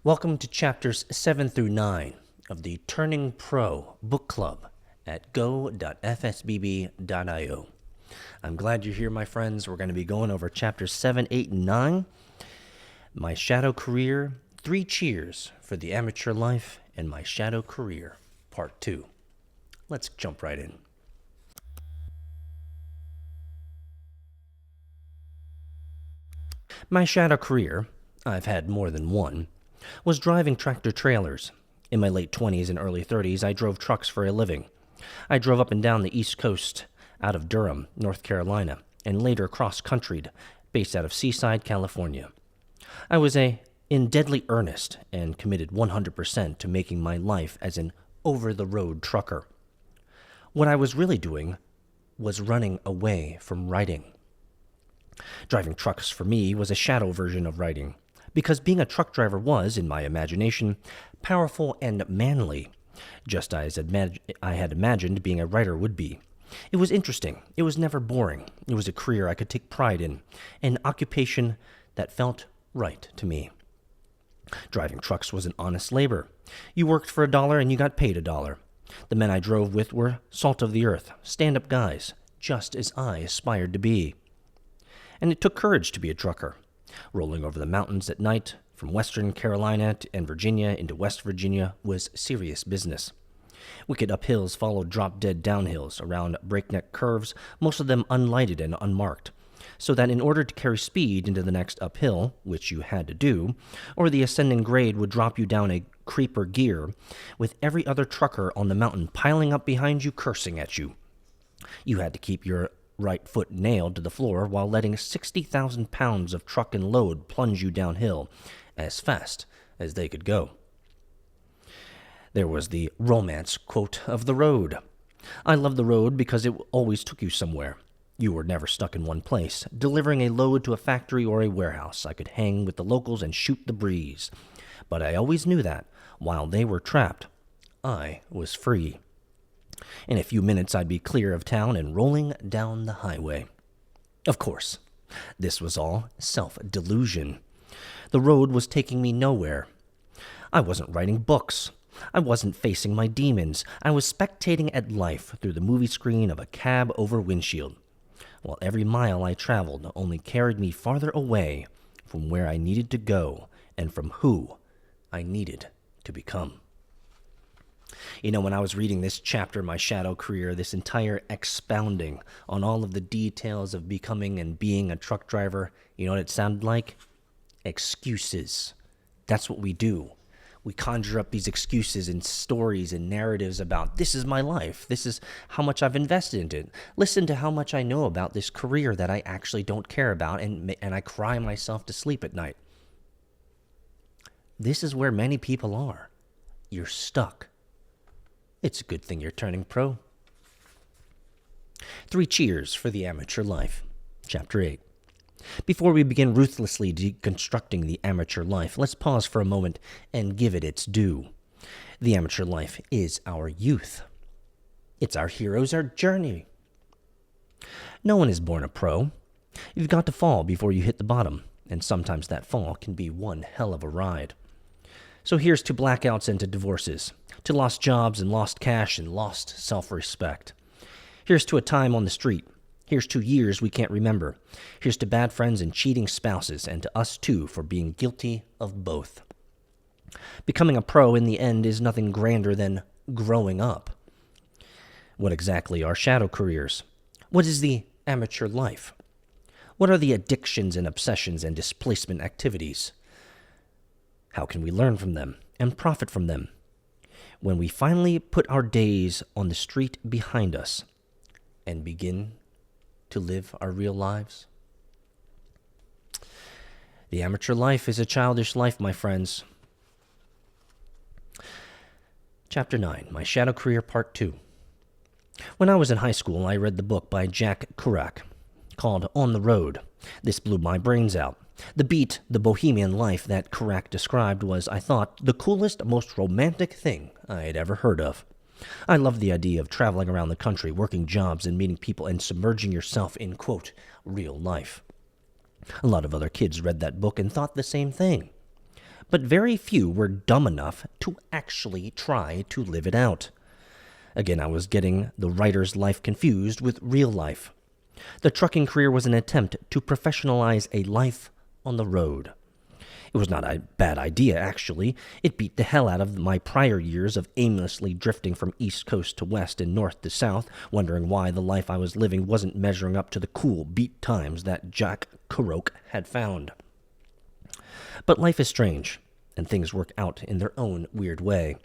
Welcome to chapters 7 through 9 of the Turning Pro Book Club at go.fsbb.io. I'm glad you're here, my friends. We're going to be going over chapters 7, 8, and 9. My Shadow Career, 3 Cheers for the Amateur Life, and My Shadow Career, Part 2. Let's jump right in. My shadow career, I've had more than one, was driving tractor-trailers. In my late 20s and early 30s, I drove trucks for a living. I drove up and down the East Coast, out of Durham, North Carolina, and later cross-countryed, based out of Seaside, California. I was in deadly earnest and committed 100% to making my life as an over-the-road trucker. What I was really doing was running away from writing. Driving trucks for me was a shadow version of writing, because being a truck driver was, in my imagination, powerful and manly, just as I had imagined being a writer would be. It was interesting. It was never boring. It was a career I could take pride in, an occupation that felt right to me. Driving trucks was an honest labor. You worked for $1 and you got paid $1. The men I drove with were salt of the earth, stand-up guys, just as I aspired to be. And it took courage to be a trucker. Rolling over the mountains at night, from western Carolina and Virginia into West Virginia, was serious business. Wicked uphills followed drop-dead downhills around breakneck curves, most of them unlighted and unmarked, so that in order to carry speed into the next uphill, which you had to do, or the ascending grade would drop you down a creeper gear, with every other trucker on the mountain piling up behind you cursing at you. You had to keep your right foot nailed to the floor while letting 60,000 pounds of truck and load plunge you downhill as fast as they could go. There was the romance quote of the road. I loved the road because it always took you somewhere. You were never stuck in one place, delivering a load to a factory or a warehouse. I could hang with the locals and shoot the breeze. But I always knew that, while they were trapped, I was free. In a few minutes, I'd be clear of town and rolling down the highway. Of course, this was all self-delusion. The road was taking me nowhere. I wasn't writing books. I wasn't facing my demons. I was spectating at life through the movie screen of a cab over windshield, while every mile I traveled only carried me farther away from where I needed to go and from who I needed to become. You know, when I was reading this chapter, My Shadow Career, this entire expounding on all of the details of becoming and being a truck driver, you know what it sounded like? Excuses. That's what we do. We conjure up these excuses and stories and narratives about, this is my life, this is how much I've invested into it. Listen to how much I know about this career that I actually don't care about, and I cry myself to sleep at night. This is where many people are. You're stuck. It's a good thing you're turning pro. 3 Cheers for the Amateur Life, Chapter 8. Before we begin ruthlessly deconstructing the amateur life, let's pause for a moment and give it its due. The amateur life is our youth. It's our heroes, our journey. No one is born a pro. You've got to fall before you hit the bottom, and sometimes that fall can be one hell of a ride. So here's to blackouts and to divorces, to lost jobs and lost cash and lost self-respect. Here's to a time on the street. Here's to years we can't remember. Here's to bad friends and cheating spouses, and to us too for being guilty of both. Becoming a pro in the end is nothing grander than growing up. What exactly are shadow careers? What is the amateur life? What are the addictions and obsessions and displacement activities? How can we learn from them and profit from them? When we finally put our days on the street behind us and begin to live our real lives? The amateur life is a childish life, my friends. Chapter 9, My Shadow Career, Part 2. When I was in high school, I read the book by Jack Kerouac called On the Road. This blew my brains out. The beat, the bohemian life that Kerouac described was, I thought, the coolest, most romantic thing I had ever heard of. I loved the idea of traveling around the country, working jobs and meeting people and submerging yourself in, quote, real life. A lot of other kids read that book and thought the same thing. but very few were dumb enough to actually try to live it out. Again, I was getting the writer's life confused with real life. The trucking career was an attempt to professionalize a life on the road. It was not a bad idea, actually. It beat the hell out of my prior years of aimlessly drifting from East Coast to West and North to South, wondering why the life I was living wasn't measuring up to the cool beat times that Jack Kerouac had found. But life is strange, and things work out in their own weird way.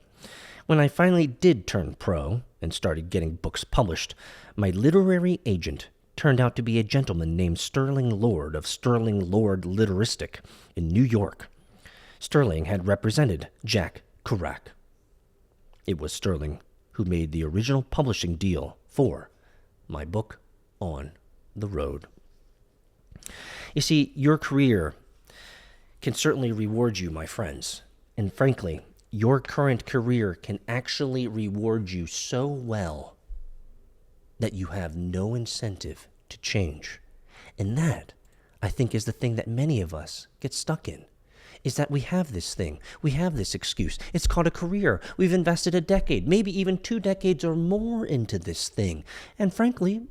When I finally did turn pro and started getting books published, my literary agent turned out to be a gentleman named Sterling Lord of Sterling Lord Literistic in New York. Sterling had represented Jack Kerouac. It was Sterling who made the original publishing deal for my book On the Road. You see, your career can certainly reward you, my friends. And frankly, your current career can actually reward you so well that you have no incentive to change. And that, I think, is the thing that many of us get stuck in, is that we have this thing. We have this excuse. It's called a career. We've invested a decade, maybe even 2 decades or more into this thing. And frankly,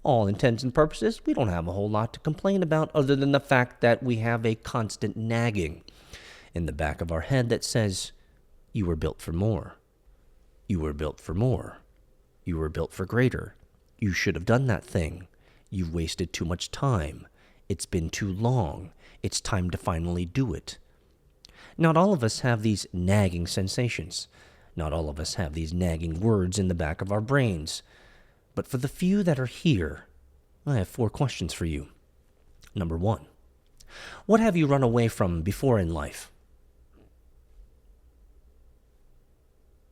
all intents and purposes, we don't have a whole lot to complain about other than the fact that we have a constant nagging in the back of our head that says, you were built for more. You were built for more. You were built for greater. You should have done that thing. You've wasted too much time. It's been too long. It's time to finally do it. Not all of us have these nagging sensations. Not all of us have these nagging words in the back of our brains. But for the few that are here, I have 4 questions for you. Number 1, what have you run away from before in life?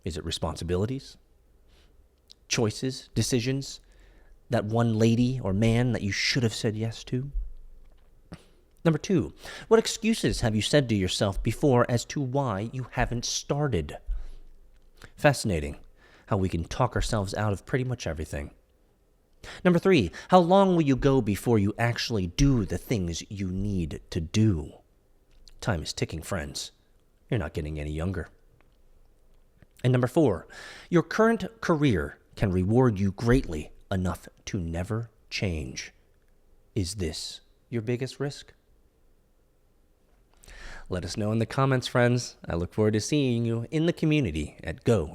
Is it responsibilities? Choices? Decisions? That one lady or man that you should have said yes to? Number 2, what excuses have you said to yourself before as to why you haven't started? Fascinating how we can talk ourselves out of pretty much everything. Number 3, how long will you go before you actually do the things you need to do? Time is ticking, friends. You're not getting any younger. And number 4, your current career can reward you greatly enough to never change. Is this your biggest risk? Let us know in the comments, friends. I look forward to seeing you in the community at go.fsbb.io.